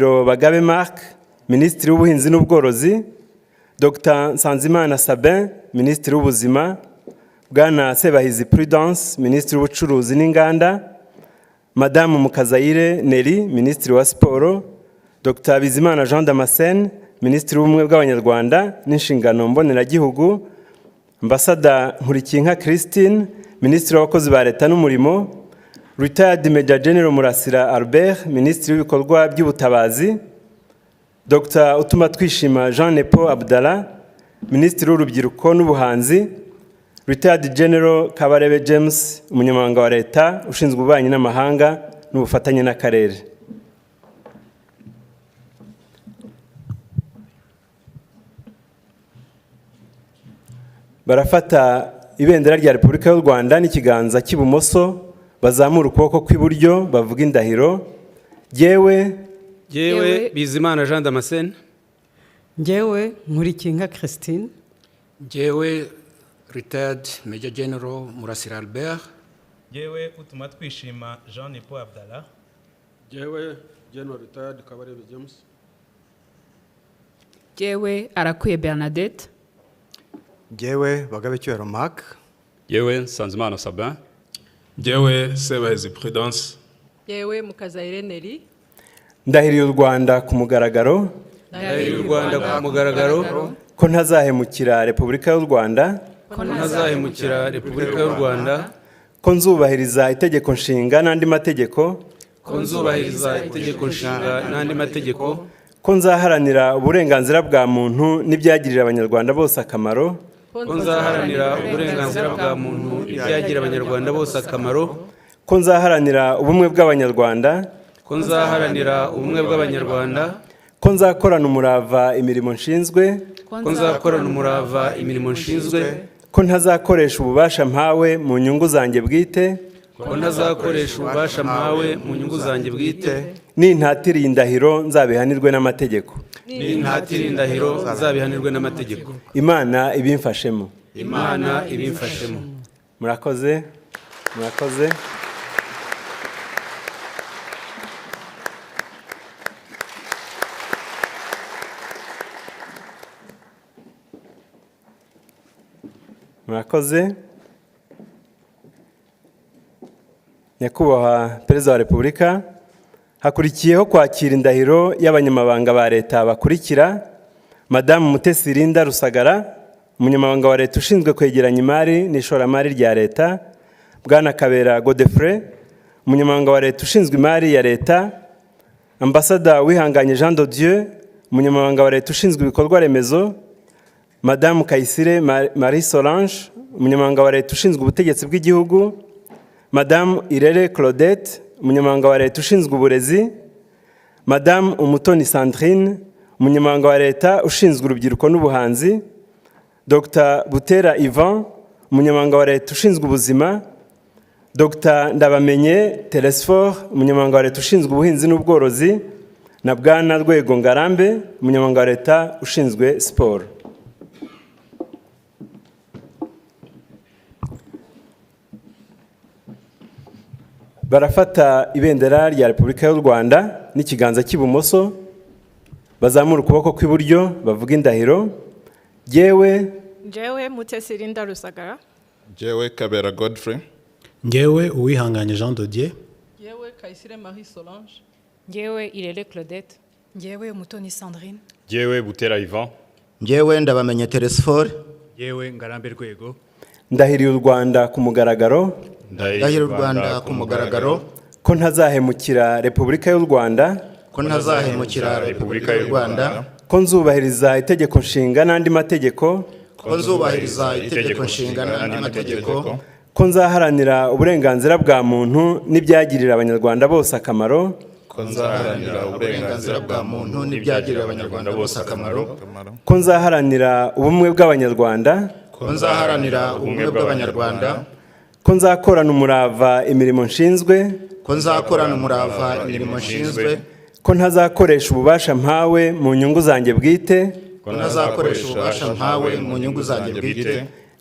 Bagabe Marc, Minisitiri w'Ubuhinzi n'Ubworozi, Dr. Nsanzimana Sabin, Minisitiri w'Ubuzima, Bwana Sebahizi Prudence, Minisitiri w'Ubucuruzi n'Inganda, Madamu Mukazayire Neri, Minisitiri wa Siporo, Dr. Bizimana Jean Damascene, Minisitiri w'Ubumwe bw'Abanyarwanda n'Inshingano Mboneragihugu, Ambassador Nkurikinka Christine, Minisitiri w'Abakozi ba Leta n'Umurimo, Retired Major General Murasira Albert, Minisitiri w'Ibikorwa by'Ubutabazi, Dr. Utumatwishima Jean Nepo Abdallah, Minisitiri w'Urubyiruko n'Ubuhanzi, Retired General Kabarebe James, Umunyamabanga wa Leta ushinzwe ububanyi n'amahanga n'ubufatanye n'akarere. Barafata ibendera rya Repubulika y'u Rwanda n'ikiganza cy'ibumoso, bazamura ukuboko kw'iburyo bavuga indahiro. Jyewe Bizimana Jean Damascene. Jyewe Nkurikinka Christine. Jyewe Retired Major General Murasira Albert. Jyewe Utumatwishima Jean Nepo Abdallah. Jyewe General Retired Kabarebe James. Jyewe Arakuye Bernadette. Jyewe Bagabe Cyubahiro Marc. Jyewe Nsanzimana Sabin. Jyewe Sebahizi Prudence. Jyewe Mukazayire Neri. Ndahiriye u Rwanda ku mugaragaro. Ndahiriye u Rwanda ku mugaragaro ko ntazahemukira Repubulika y'u Rwanda. Ko nzubahiriza itegeko nshinga n'andi mategeko. Ko nzaharanira uburenganzira bwa muntu n'ibyagirira Abanyarwanda bose akamaro. Ko nzaharanira ubumwe bw'Abanyarwanda. Ko nzakorana umurava imirimo nshinzwe. Ko ntazakoresha ububasha mpawe mu nyungu zanjye bwite. Nintatiriye indahiro nzabihanirwe n'amategeko. Imana ibimfashemo. Murakoze. Murakoze. Nyakubahwa Perezida wa Repubulika, hakurikiyeho kwakira indahiro y'abanyamabanga ba leta bakurikira: Madamu Mutesi Linda Rusagara, Umunyamabanga wa Leta ushinzwe kwegeranya imari n'ishoramari rya leta; Bwana Kabera Godefroid, Umunyamabanga wa Leta ushinzwe imari ya leta; Ambassador Wihanganye Jean de Dieu, Umunyamabanga wa Leta ushinzwe ibikorwa remezo; Madamu Kayisire Marie Solange, Umunyamabanga wa Leta ushinzwe ubutegetsi bw'igihugu; Madamu Irere Claudette, Umunyamabanga wa Leta ushinzwe uburezi; Madamu Umutoni Sandrine, Umunyamabanga wa Leta ushinzwe urubyiruko n'ubuhanzi; Dr. Butera Ivan, Umunyamabanga wa Leta ushinzwe ubuzima; Dr. Ndabamenye Telesphore, Umunyamabanga wa Leta ushinzwe ubuhinzi n'ubworozi; na Bwana Rwego Ngarambe, Umunyamabanga wa Leta ushinzwe siporo. Barafata ibendera rya Repubulika y'u Rwanda n'ikiganza cy'ibumoso, bazamura ukuboko kw'iburyo bavuga indahiro. Jyewe Mutesi Linda Rusagara. Jyewe Kabera Godfrey. Jyewe Uwihanganye Jean de Dieu. Jyewe Kayisire Marie Solange. Jyewe Irere Claudette. Jyewe Umutoni Sandrine. Jyewe Butera Ivan. Jyewe Ndabamenye Telesphore. Jyewe Ngarambe Rwego. Ndahiriye u Rwanda ku mugaragaro. Ndahiriye u Rwanda ku mugaragaro ko ntazahemukira Repubulika y'u Rwanda. Ko nzubahiriza itegeko nshinga n'andi mategeko. Ko nzaharanira uburenganzira bwa muntu n'ibyagirira Abanyarwanda bose akamaro. Ko nzaharanira ubumwe bw'Abanyarwanda. Ko nzakorana umurava imirimo nshinzwe. Ko ntazakoresha ububasha mpawe mu nyungu zanjye bwite.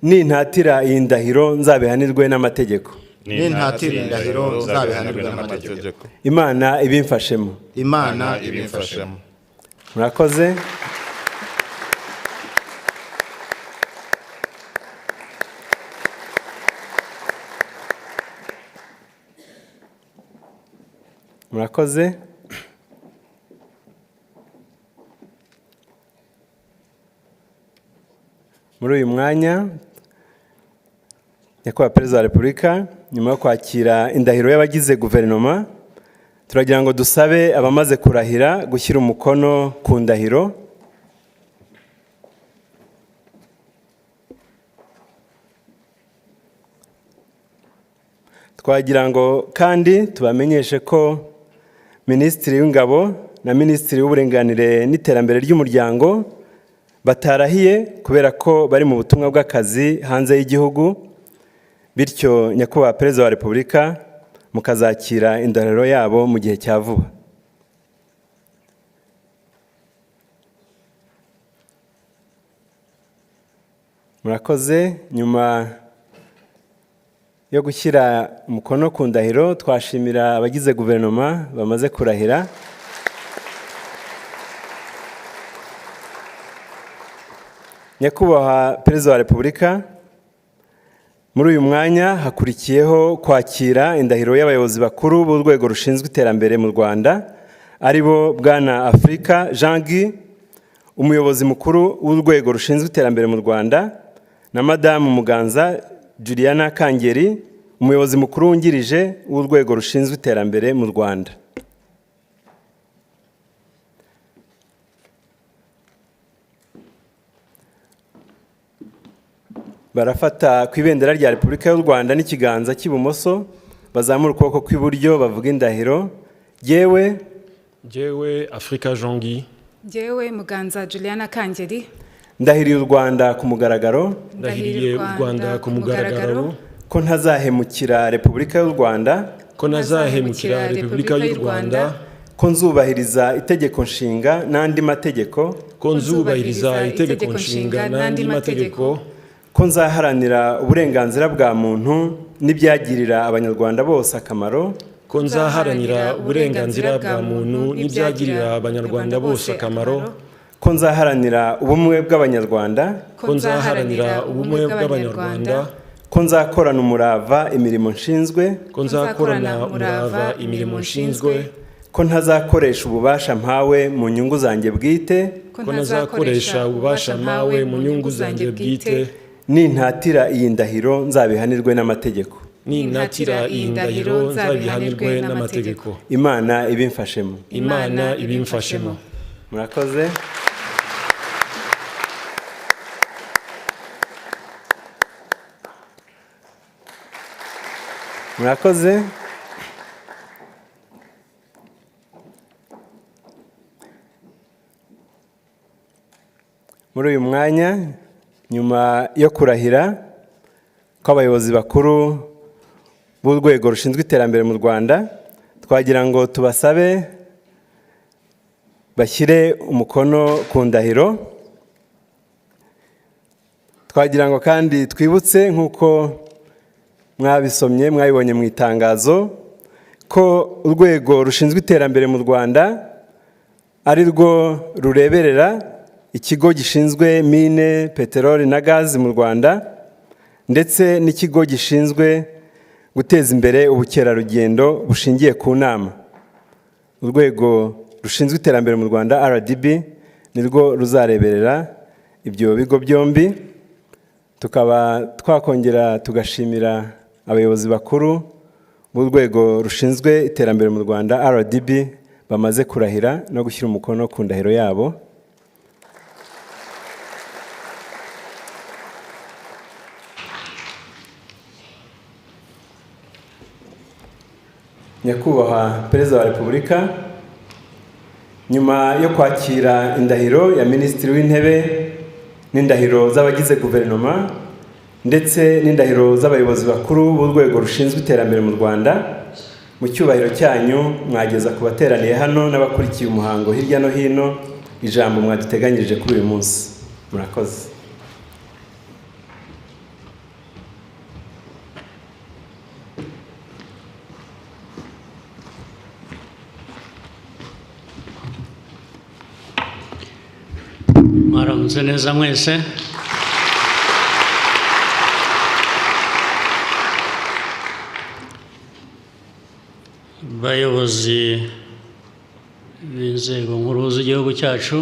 Nintatira iyi ndahiro nzabihanirwe n'amategeko. n'intatira indahiro nzabihanirwe n'amategeko. Imana ibimfashemo. Imana ibimfashemo. Murakoze. Murakoze. Muri uyu mwanya Nyakubahwa Perezida wa Repubulika, nyuma yo kwakira indahiro y'abagize guverinoma, turagira ngo dusabe abamaze kurahira gushyira umukono ku ndahiro. Twagira ngo kandi tubamenyeshe ko Minisitiri w'Ingabo na Minisitiri w'Uburenganire n'Iterambere ry'Umuryango batarahiye kubera ko bari mu butumwa bw'akazi hanze y'igihugu, bityo Nyakubahwa Perezida wa Repubulika mukazakira indahiro yabo mu gihe cya vuba. Murakoze. Nyuma yo gushyira umukono ku ndahiro, twashimira abagize guverinoma bamaze kurahira. Nyakubahwa Perezida wa Repubulika, muri uyu mwanya hakurikiyeho kwakira indahiro y'abayobozi bakuru b'urwego rushinzwe iterambere mu Rwanda, aribo Bwana Afrika Jean Guy, umuyobozi mukuru w'urwego rushinzwe iterambere mu Rwanda, na Madamu Muganza Juliana Kangeri, umuyobozi mukuru wungirije w'urwego rushinzwe iterambere mu Rwanda. Barafata ku ibendera rya Repubulika y'u Rwanda n'ikiganza cy'ibumoso, bazamura ukuboko kw'iburyo bavuga indahiro. Jyewe Afrika Jean Guy. Jyewe Muganza Juliana Kangeri. Ndahiriye u Rwanda ku mugaragaro. Ndahiriye u Rwanda ku mugaragaro. Ko ntazahemukira Repubulika y'u Rwanda. Ko ntazahemukira Repubulika y'u Rwanda. Ko nzubahiriza itegeko nshinga n'andi mategeko. Ko nzubahiriza itegeko nshinga n'andi mategeko. Ko nzaharanira uburenganzira bwa muntu n'ibyagirira abanyarwanda bose akamaro. Ko nzaharanira uburenganzira bwa muntu n'ibyagirira abanyarwanda bose akamaro. Ko nzaharanira ubumwe bw'abanyarwanda. Ko nzaharanira ubumwe bw'abanyarwanda. Ko nzakorana umurava imirimo nshinzwe. Ko nzakorana umurava imirimo nshinzwe. Ko ntazakoresha ububasha mpawe mu nyungu zanjye bwite. Ko ntazakoresha ububasha mpawe mu nyungu zanjye bwite. Nintatira iyi ndahiro nzabihanirwe n'amategeko. Nintatira iyi ndahiro nzabihanirwe n'amategeko. Imana ibimfashemo. Imana ibimfashemo. Murakoze. Murakoze. Muri uyu mwanya, nyuma yo kurahira kw'abayobozi bakuru b'urwego rushinzwe iterambere mu Rwanda, twagira ngo tubasabe bashyire umukono ku ndahiro. Twagira ngo kandi twibutse nk'uko mwabisomye mwabibonye mu itangazo ko urwego rushinzwe iterambere mu Rwanda ari rwo rureberera ikigo gishinzwe mine, peteroli na gazi mu Rwanda, ndetse n'ikigo gishinzwe guteza imbere ubukerarugendo bushingiye ku nama. Urwego rushinzwe iterambere mu Rwanda RDB nirwo ruzareberera ibyo bigo byombi. Tukaba twakongera tugashimira abayobozi bakuru b'urwego rushinzwe iterambere mu Rwanda RDB bamaze kurahira no gushyira umukono ku ndahiro yabo. Nyakubahwa Perezida wa Repubulika, nyuma yo kwakira indahiro ya Minisitiri w'Intebe n'indahiro z'abagize guverinoma ndetse n'indahiro z'abayobozi bakuru b'urwego rushinzwe iterambere mu Rwanda, mu cyubahiro cyanyu mwageza ku bateraniye hano n'abakurikiye umuhango hirya no hino ijambo mwaduteganyirije kuri uyu munsi. Murakoze. mwaramutse neza mwese. Bayobozi b'inzego nkuru z'igihugu cyacu,